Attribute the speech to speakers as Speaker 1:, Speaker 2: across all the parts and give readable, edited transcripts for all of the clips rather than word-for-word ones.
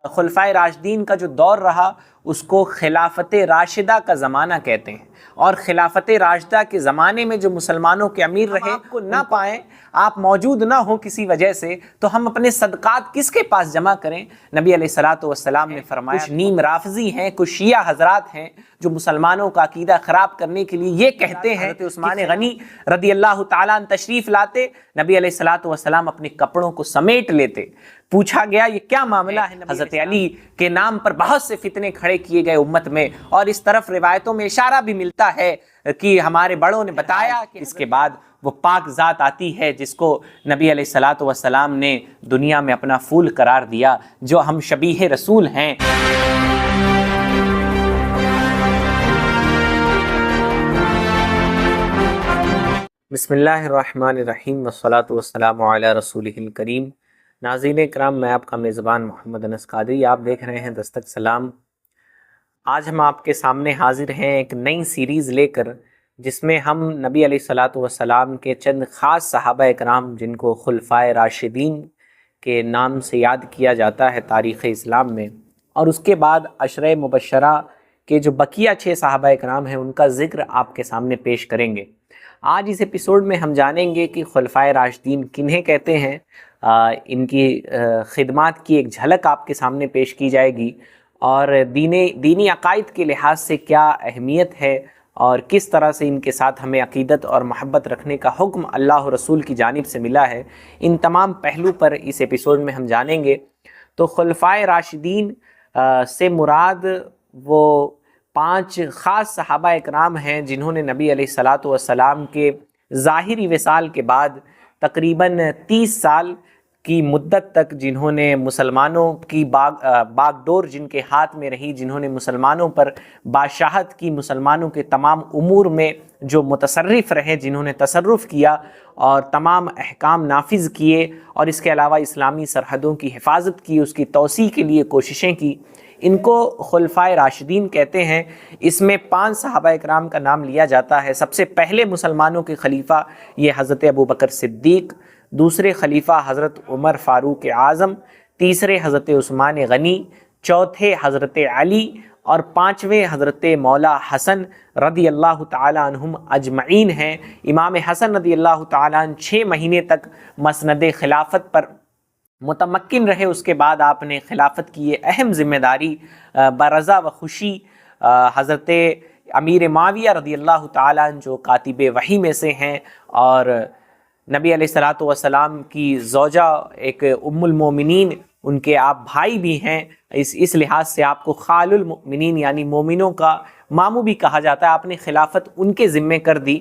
Speaker 1: خلفائے راشدین کا جو دور رہا اس کو خلافت راشدہ کا زمانہ کہتے ہیں، اور خلافت راشدہ کے زمانے میں جو مسلمانوں کے امیر رہے آپ کو نہ پائیں، آپ موجود نہ ہوں کسی وجہ سے، تو ہم اپنے صدقات کس کے پاس جمع کریں؟ نبی علیہ الصلوۃ والسلام نے فرمایا، کچھ نیم رافضی ہیں، کچھ شیعہ حضرات ہیں جو مسلمانوں کا عقیدہ خراب کرنے کے لیے یہ کہتے ہیں۔ حضرت عثمان غنی رضی اللہ تعالیٰ عنہ تشریف لاتے، نبی علیہ الصلوۃ والسلام اپنے کپڑوں کو سمیٹ لیتے۔ پوچھا گیا یہ کیا معاملہ ہے؟ حضرت علی کے نام پر بہت سے فتنے کھڑے کیے گئے امت میں، اور اس طرف روایتوں میں اشارہ بھی ملتا ہے کہ ہمارے بڑوں نے بتایا کہ اس کے بعد وہ پاک ذات آتی ہے جس کو نبی علیہ الصلوۃ والسلام نے دنیا میں اپنا پھول قرار دیا، جو ہم شبیہ رسول ہیں۔ بسم اللہ الرحمن الرحیم والصلاۃ والسلام علی رسولہ الکریم۔ ناظرین کرام، میں آپ کا میزبان محمد انس قادری، آپ دیکھ رہے ہیں دستک سلام۔ آج ہم آپ کے سامنے حاضر ہیں ایک نئی سیریز لے کر، جس میں ہم نبی علیہ الصلوۃ والسلام کے چند خاص صحابہ کرام، جن کو خلفائے راشدین کے نام سے یاد کیا جاتا ہے تاریخ اسلام میں، اور اس کے بعد عشرہ مبشرہ کے جو بقیہ 6 صحابہ کرام ہیں ان کا ذکر آپ کے سامنے پیش کریں گے۔ آج اس ایپیسوڈ میں ہم جانیں گے کہ خلفائے راشدین کنہیں کہتے ہیں، ان کی خدمات کی ایک جھلک آپ کے سامنے پیش کی جائے گی، اور دینی عقائد کے لحاظ سے کیا اہمیت ہے، اور کس طرح سے ان کے ساتھ ہمیں عقیدت اور محبت رکھنے کا حکم اللہ رسول کی جانب سے ملا ہے، ان تمام پہلو پر اس ایپیسوڈ میں ہم جانیں گے۔ تو خلفائے راشدین سے مراد وہ 5 خاص صحابہ اکرام ہیں جنہوں نے نبی علیہ الصلوۃ والسلام کے ظاہری وصال کے بعد تقریباً 30 سال کی مدت تک، جنہوں نے مسلمانوں کی باغ ڈور جن کے ہاتھ میں رہی، جنہوں نے مسلمانوں پر بادشاہت کی، مسلمانوں کے تمام امور میں جو متصرف رہے، جنہوں نے تصرف کیا اور تمام احکام نافذ کیے، اور اس کے علاوہ اسلامی سرحدوں کی حفاظت کی، اس کی توسیع کے لیے کوششیں کی، ان کو خلفائے راشدین کہتے ہیں۔ اس میں 5 صحابہ اکرام کا نام لیا جاتا ہے۔ سب سے پہلے مسلمانوں کے خلیفہ یہ حضرت ابوبکر صدیق، دوسرے خلیفہ حضرت عمر فاروق اعظم، تیسرے حضرت عثمان غنی، چوتھے حضرت علی، اور 5ویں حضرت مولا حسن رضی اللہ تعالیٰ عنہم اجمعین ہیں۔ امام حسن رضی اللہ تعالیٰ عنہ 6 مہینے تک مسند خلافت پر متمکن رہے، اس کے بعد آپ نے خلافت کی یہ اہم ذمہ داری برضا و خوشی حضرت امیر معاویہ رضی اللہ تعالیٰ عنہ جو کاتب وحی میں سے ہیں، اور نبی علیہ الصلوۃ والسلام کی زوجہ ایک ام المومنین، ان کے آپ بھائی بھی ہیں، اس لحاظ سے آپ کو خال المؤمنین یعنی مومنوں کا ماموں بھی کہا جاتا ہے۔ آپ نے خلافت ان کے ذمے کر دی۔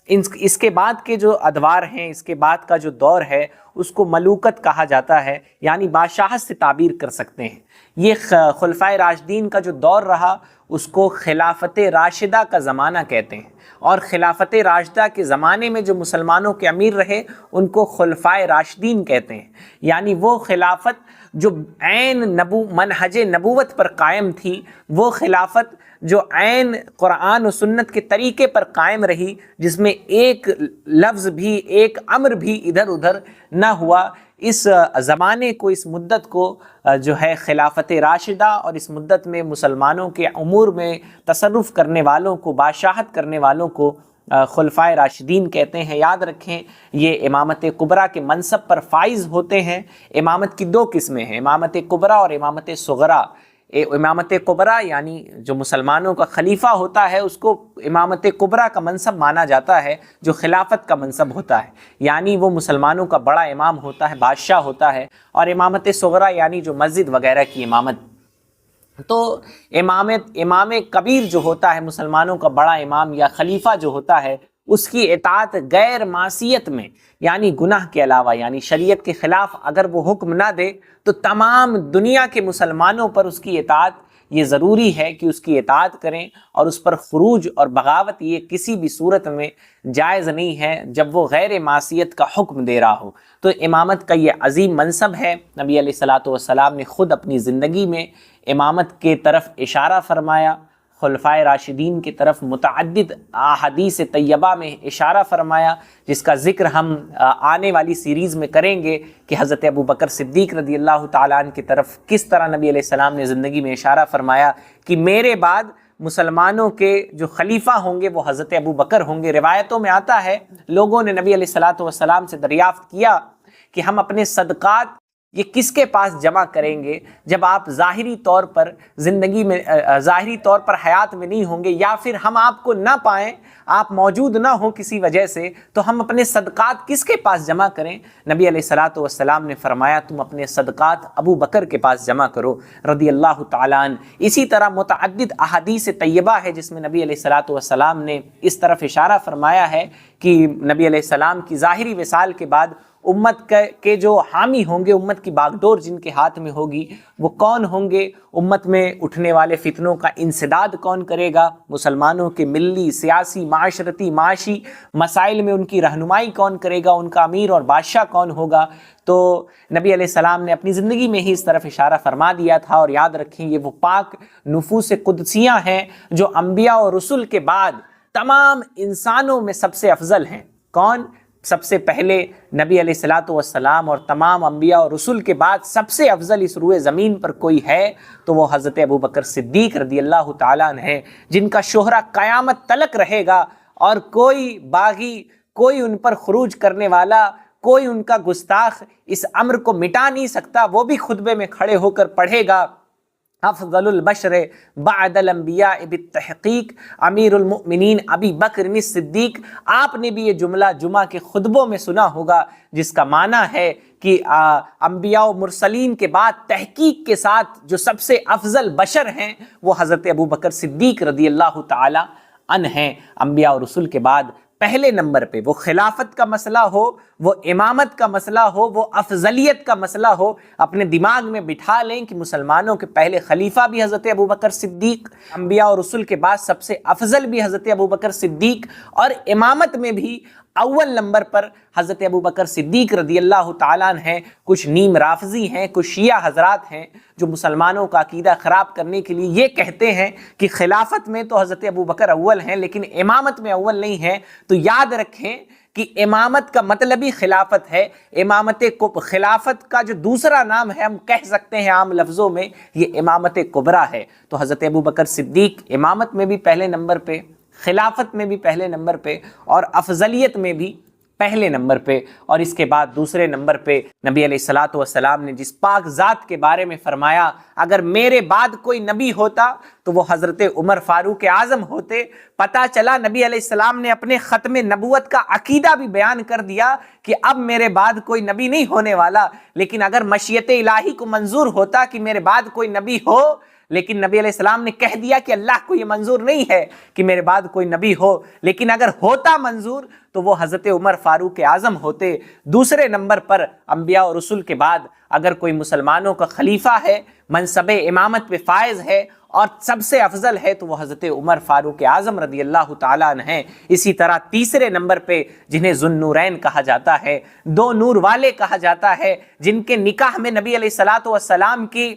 Speaker 1: اس کے بعد کے جو ادوار ہیں، اس کے بعد کا جو دور ہے، اس کو ملوکت کہا جاتا ہے، یعنی بادشاہت سے تعبیر کر سکتے ہیں۔ یہ خلفائے راشدین کا جو دور رہا اس کو خلافت راشدہ کا زمانہ کہتے ہیں، اور خلافت راشدہ کے زمانے میں جو مسلمانوں کے امیر رہے ان کو خلفائے راشدین کہتے ہیں، یعنی وہ خلافت جو عین منہج نبوت پر قائم تھی، وہ خلافت جو عین قرآن و سنت کے طریقے پر قائم رہی، جس میں ایک لفظ بھی، ایک امر بھی ادھر ادھر نہ ہوا۔ اس زمانے کو، اس مدت کو جو ہے خلافت راشدہ، اور اس مدت میں مسلمانوں کے امور میں تصرف کرنے والوں کو، بادشاہت کرنے والوں کو خلفائے راشدین کہتے ہیں۔ یاد رکھیں، یہ امامت کبریٰ کے منصب پر فائز ہوتے ہیں۔ امامت کی 2 قسمیں ہیں، امامت کبریٰ اور امامت صغریٰ۔ امامت کبریٰ یعنی جو مسلمانوں کا خلیفہ ہوتا ہے اس کو امامت کبریٰ کا منصب مانا جاتا ہے، جو خلافت کا منصب ہوتا ہے، یعنی وہ مسلمانوں کا بڑا امام ہوتا ہے، بادشاہ ہوتا ہے۔ اور امامت صغریٰ یعنی جو مسجد وغیرہ کی امامت۔ تو امام کبیر جو ہوتا ہے، مسلمانوں کا بڑا امام یا خلیفہ جو ہوتا ہے، اس کی اطاعت غیر معصیت میں، یعنی گناہ کے علاوہ، یعنی شریعت کے خلاف اگر وہ حکم نہ دے تو تمام دنیا کے مسلمانوں پر اس کی اطاعت، یہ ضروری ہے کہ اس کی اطاعت کریں، اور اس پر خروج اور بغاوت یہ کسی بھی صورت میں جائز نہیں ہے جب وہ غیر معصیت کا حکم دے رہا ہو۔ تو امامت کا یہ عظیم منصب ہے۔ نبی علیہ الصلوۃ والسلام نے خود اپنی زندگی میں امامت کے طرف اشارہ فرمایا۔ خلفائے راشدین کی طرف متعدد احادیث طیبہ میں اشارہ فرمایا، جس کا ذکر ہم آنے والی سیریز میں کریں گے کہ حضرت ابو بکر صدیق رضی اللہ تعالیٰ عنہ کی طرف کس طرح نبی علیہ السلام نے زندگی میں اشارہ فرمایا کہ میرے بعد مسلمانوں کے جو خلیفہ ہوں گے وہ حضرت ابو بکر ہوں گے۔ روایتوں میں آتا ہے لوگوں نے نبی علیہ السلام سے دریافت کیا کہ ہم اپنے صدقات یہ کس کے پاس جمع کریں گے جب آپ ظاہری طور پر زندگی میں ظاہری طور پر حیات میں نہیں ہوں گے، یا پھر ہم آپ کو نہ پائیں، آپ موجود نہ ہوں کسی وجہ سے، تو ہم اپنے صدقات کس کے پاس جمع کریں؟ نبی علیہ السلام نے فرمایا تم اپنے صدقات ابو بکر کے پاس جمع کرو رضی اللہ تعالیٰ عنہ۔ اسی طرح متعدد احادیث طیبہ ہے جس میں نبی علیہ السلام نے اس طرف اشارہ فرمایا ہے کہ نبی علیہ السلام کی ظاہری وصال کے بعد امت کے جو حامی ہوں گے، امت کی باغڈور جن کے ہاتھ میں ہوگی وہ کون ہوں گے؟ امت میں اٹھنے والے فتنوں کا انسداد کون کرے گا؟ مسلمانوں کے ملی، سیاسی، معاشرتی، معاشی مسائل میں ان کی رہنمائی کون کرے گا؟ ان کا امیر اور بادشاہ کون ہوگا؟ تو نبی علیہ السلام نے اپنی زندگی میں ہی اس طرف اشارہ فرما دیا تھا۔ اور یاد رکھیں یہ وہ پاک نفوس قدسیاں ہیں جو انبیاء اور رسل کے بعد تمام انسانوں میں سب سے افضل ہیں۔ کون؟ سب سے پہلے نبی علیہ السلام اور تمام انبیاء اور رسل کے بعد سب سے افضل اس روئے زمین پر کوئی ہے تو وہ حضرت ابو بکر صدیق رضی اللہ تعالیٰ عنہ ہیں، جن کا شہرہ قیامت تلک رہے گا، اور کوئی باغی، کوئی ان پر خروج کرنے والا، کوئی ان کا گستاخ اس امر کو مٹا نہیں سکتا۔ وہ بھی خطبے میں کھڑے ہو کر پڑھے گا افضل البشر بعد الانبیاء بالتحقیق امیر المؤمنین ابی بکر الصدیق۔ آپ نے بھی یہ جملہ جمعہ کے خطبوں میں سنا ہوگا، جس کا معنی ہے کہ انبیاء و مرسلین کے بعد تحقیق کے ساتھ جو سب سے افضل بشر ہیں وہ حضرت ابو بکر صدیق رضی اللہ تعالی عنہ ہیں۔ انبیاء و رسل کے بعد پہلے نمبر پہ، وہ خلافت کا مسئلہ ہو، وہ امامت کا مسئلہ ہو، وہ افضلیت کا مسئلہ ہو، اپنے دماغ میں بٹھا لیں کہ مسلمانوں کے پہلے خلیفہ بھی حضرت ابو بکر صدیق، انبیاء اور رسل کے بعد سب سے افضل بھی حضرت ابو بکر صدیق، اور امامت میں بھی اول نمبر پر حضرت ابو بکر صدیق رضی اللہ تعالیٰ عنہ ہیں۔ کچھ نیم رافضی ہیں، کچھ شیعہ حضرات ہیں جو مسلمانوں کا عقیدہ خراب کرنے کے لیے یہ کہتے ہیں کہ خلافت میں تو حضرت ابو بکر اول ہیں لیکن امامت میں اول نہیں ہیں۔ تو یاد رکھیں کہ امامت کا مطلب ہی خلافت ہے۔ خلافت کا جو دوسرا نام ہے ہم کہہ سکتے ہیں عام لفظوں میں، یہ امامت کبریٰ ہے۔ تو حضرت ابو بکر صدیق امامت میں بھی پہلے نمبر پہ، خلافت میں بھی پہلے نمبر پہ، اور افضلیت میں بھی پہلے نمبر پہ۔ اور اس کے بعد دوسرے نمبر پہ نبی علیہ السلام نے جس پاک ذات کے بارے میں فرمایا اگر میرے بعد کوئی نبی ہوتا تو وہ حضرت عمر فاروق اعظم ہوتے۔ پتہ چلا نبی علیہ السلام نے اپنے ختم نبوت کا عقیدہ بھی بیان کر دیا کہ اب میرے بعد کوئی نبی نہیں ہونے والا، لیکن اگر مشیت الہی کو منظور ہوتا کہ میرے بعد کوئی نبی ہو، لیکن نبی علیہ السلام نے کہہ دیا کہ اللہ کو یہ منظور نہیں ہے کہ میرے بعد کوئی نبی ہو، لیکن اگر ہوتا منظور تو وہ حضرت عمر فاروق اعظم ہوتے۔ دوسرے نمبر پر انبیاء اور رسل کے بعد اگر کوئی مسلمانوں کا خلیفہ ہے، منصب امامت پہ فائز ہے اور سب سے افضل ہے تو وہ حضرت عمر فاروق اعظم رضی اللہ تعالیٰ عنہ ہیں۔ اسی طرح تیسرے نمبر پہ جنہیں ذو النورین کہا جاتا ہے، دو نور والے کہا جاتا ہے، جن کے نکاح میں نبی علیہ السلام کی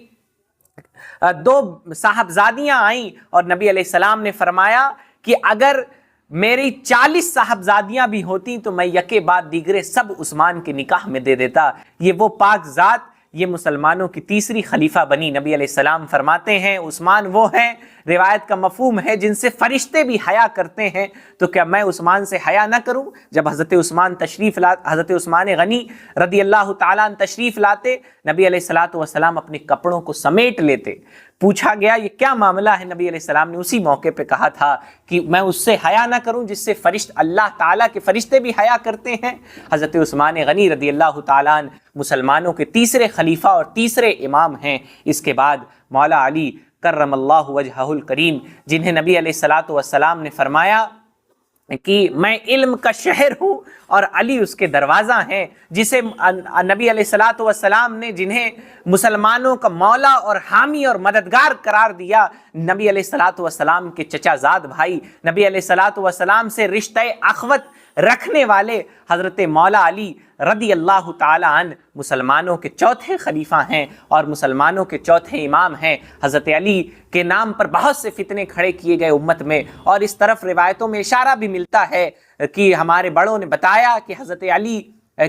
Speaker 1: دو صاحبزادیاں آئیں اور نبی علیہ السلام نے فرمایا کہ اگر میری 40 صاحبزادیاں بھی ہوتی تو میں یکے بعد دیگرے سب عثمان کے نکاح میں دے دیتا۔ یہ وہ پاک ذات، یہ مسلمانوں کی تیسری خلیفہ بنی۔ نبی علیہ السلام فرماتے ہیں عثمان وہ ہیں، روایت کا مفہوم ہے جن سے فرشتے بھی حیا کرتے ہیں، تو کیا میں عثمان سے حیا نہ کروں؟ جب حضرت عثمان غنی رضی اللہ تعالیٰ عنہ تشریف لاتے، نبی علیہ السلام اپنے کپڑوں کو سمیٹ لیتے۔ پوچھا گیا یہ کیا معاملہ ہے؟ نبی علیہ السلام نے اسی موقع پہ کہا تھا کہ میں اس سے حیا نہ کروں جس سے اللہ تعالیٰ کے فرشتے بھی حیا کرتے ہیں۔ حضرت عثمان غنی رضی اللہ تعالیٰ عنہ مسلمانوں کے تیسرے خلیفہ اور تیسرے امام ہیں۔ اس کے بعد مولا علی کرم اللہ وجہہ الکریم، جنہیں نبی علیہ السلام نے فرمایا کہ میں علم کا شہر ہوں اور علی اس کے دروازہ ہیں، جسے نبی علیہ السلام نے جنہیں مسلمانوں کا مولا اور حامی اور مددگار قرار دیا، نبی علیہ السلام کے چچا زاد بھائی، نبی علیہ السلام سے رشتہ اخوت رکھنے والے حضرت مولا علی رضی اللہ تعالیٰ عنہ مسلمانوں کے چوتھے خلیفہ ہیں اور مسلمانوں کے چوتھے امام ہیں۔ حضرت علی کے نام پر بہت سے فتنے کھڑے کیے گئے امت میں، اور اس طرف روایتوں میں اشارہ بھی ملتا ہے کہ ہمارے بڑوں نے بتایا کہ حضرت علی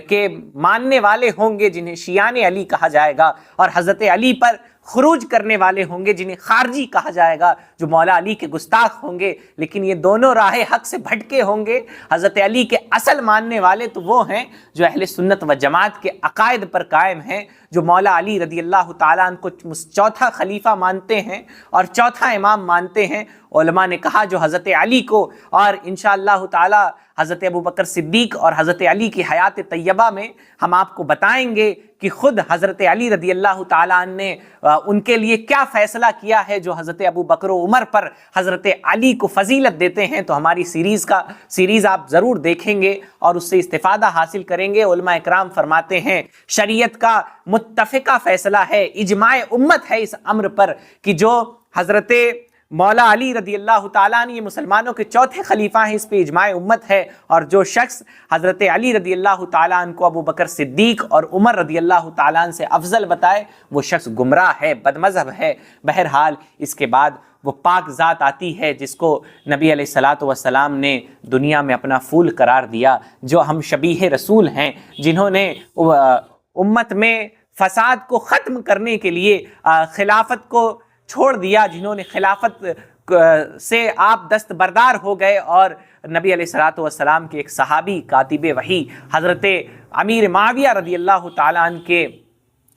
Speaker 1: کے ماننے والے ہوں گے جنہیں شیعان علی کہا جائے گا، اور حضرت علی پر خروج کرنے والے ہوں گے جنہیں خارجی کہا جائے گا، جو مولا علی کے گستاخ ہوں گے۔ لیکن یہ دونوں راہ حق سے بھٹکے ہوں گے۔ حضرت علی کے اصل ماننے والے تو وہ ہیں جو اہل سنت و جماعت کے عقائد پر قائم ہیں، جو مولا علی رضی اللہ تعالیٰ عنہ کو چوتھا خلیفہ مانتے ہیں اور چوتھا امام مانتے ہیں۔ علماء نے کہا جو حضرت علی کو، اور انشاءاللہ تعالی حضرت ابوبکر صدیق اور حضرت علی کی حیات طیبہ میں ہم آپ کو بتائیں گے کہ خود حضرت علی رضی اللہ تعالیٰ عنہ نے ان کے لیے کیا فیصلہ کیا ہے، جو حضرت ابوبکر و عمر پر حضرت علی کو فضیلت دیتے ہیں۔ تو ہماری سیریز آپ ضرور دیکھیں گے اور اس سے استفادہ حاصل کریں گے۔ علماء اکرام فرماتے ہیں شریعت کا متفقہ فیصلہ ہے، اجماع امت ہے اس امر پر کہ جو حضرت مولا علی رضی اللہ تعالیٰ عنہ یہ مسلمانوں کے چوتھے خلیفہ ہیں، اس پہ اجماع امت ہے، اور جو شخص حضرت علی رضی اللہ تعالیٰ عنہ کو ابوبکر صدیق اور عمر رضی اللہ تعالیٰ عنہ سے افضل بتائے وہ شخص گمراہ ہے، بد مذہب ہے۔ بہرحال اس کے بعد وہ پاک ذات آتی ہے جس کو نبی علیہ الصلوۃ والسلام نے دنیا میں اپنا پھول قرار دیا، جو ہم شبیہ رسول ہیں، جنہوں نے امت میں فساد کو ختم کرنے کے لیے خلافت کو چھوڑ دیا، جنہوں نے خلافت سے آپ دستبردار ہو گئے، اور نبی علیہ الصلوۃ والسلام کے ایک صحابی کاتب وحی حضرت امیر معاویہ رضی اللہ تعالیٰ عنہ کے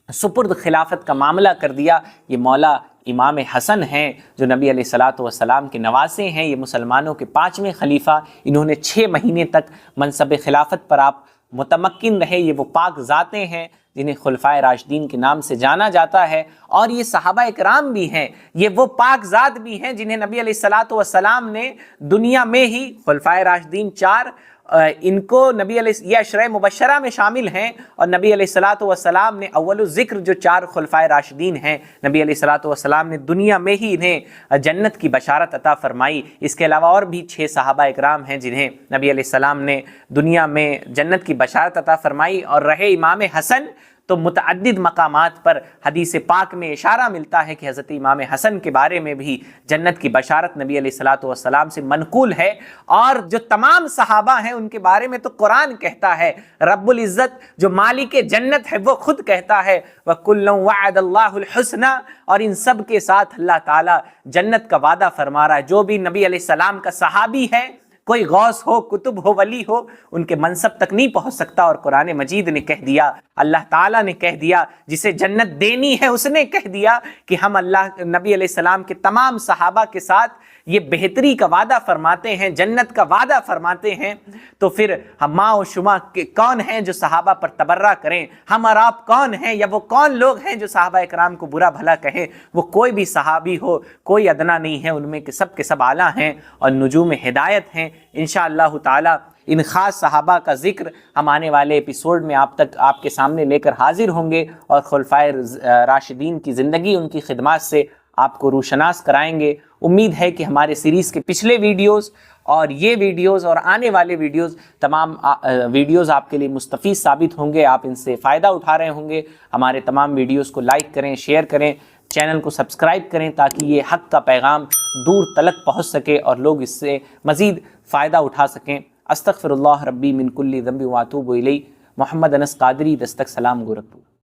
Speaker 1: سپرد خلافت کا معاملہ کر دیا۔ یہ مولا امام حسن ہیں جو نبی علیہ الصلوۃ والسلام کے نواسے ہیں، یہ مسلمانوں کے 5ویں خلیفہ، انہوں نے 6 مہینے تک منصب خلافت پر آپ متمکن رہے۔ یہ وہ پاک ذاتیں ہیں جنہیں خلفائے راشدین کے نام سے جانا جاتا ہے، اور یہ صحابہ اکرام بھی ہیں، یہ وہ پاک ذات بھی ہیں جنہیں نبی علیہ الصلوۃ والسلام نے دنیا میں ہی خلفائے راشدین 4 ان کو نبی علیہ یہ عشرہ مبشرہ میں شامل ہیں، اور نبی علیہ الصلوۃ والسلام نے اول الذکر جو 4 خلفائے راشدین ہیں، نبی علیہ الصلوۃ والسلام نے دنیا میں ہی انہیں جنت کی بشارت عطا فرمائی۔ اس کے علاوہ اور بھی 6 صحابہ اکرام ہیں جنہیں نبی علیہ السلام نے دنیا میں جنت کی بشارت عطا فرمائی، اور رہے امام حسن تو متعدد مقامات پر حدیث پاک میں اشارہ ملتا ہے کہ حضرت امام حسن کے بارے میں بھی جنت کی بشارت نبی علیہ الصلوۃ والسلام سے منقول ہے، اور جو تمام صحابہ ہیں ان کے بارے میں تو قرآن کہتا ہے، رب العزت جو مالک جنت ہے وہ خود کہتا ہے وَكُلًّا وَعَدَ اللَّهُ الْحُسْنَى، اور ان سب کے ساتھ اللہ تعالیٰ جنت کا وعدہ فرما رہا ہے۔ جو بھی نبی علیہ السلام کا صحابی ہے، کوئی غوث ہو، کتب ہو، ولی ہو، ان کے منصب تک نہیں پہنچ سکتا، اور قرآن مجید نے کہہ دیا، اللہ تعالیٰ نے کہہ دیا، جسے جنت دینی ہے اس نے کہہ دیا کہ ہم اللہ نبی علیہ السلام کے تمام صحابہ کے ساتھ یہ بہتری کا وعدہ فرماتے ہیں، جنت کا وعدہ فرماتے ہیں۔ تو پھر ہم ماں و شما کون ہیں جو صحابہ پر تبرہ کریں؟ ہم اور آپ کون ہیں، یا وہ کون لوگ ہیں جو صحابہ اکرام کو برا بھلا کہیں؟ وہ کوئی بھی صحابی ہو، کوئی ادنا نہیں ہے، ان میں کے سب اعلیٰ ہیں اور نجوم ہدایت ہیں۔ انشاءاللہ تعالی ان خاص صحابہ کا ذکر ہم آنے والے ایپیسوڈ میں آپ کے سامنے لے کر حاضر ہوں گے، اور خلفائے راشدین کی زندگی، ان کی خدمات سے آپ کو روشناس کرائیں گے۔ امید ہے کہ ہمارے سیریز کے پچھلے ویڈیوز اور یہ ویڈیوز اور آنے والے ویڈیوز، تمام ویڈیوز آپ کے لیے مستفید ثابت ہوں گے، آپ ان سے فائدہ اٹھا رہے ہوں گے۔ ہمارے تمام ویڈیوز کو لائک کریں، شیئر کریں، چینل کو سبسکرائب کریں تاکہ یہ حق کا پیغام دور تلک پہنچ سکے اور لوگ اس سے مزید فائدہ اٹھا سکیں۔ استغفر اللہ ربی من کل ذنب واتوب الیہ۔ محمد انس قادری، دستک سلام گورکھپور۔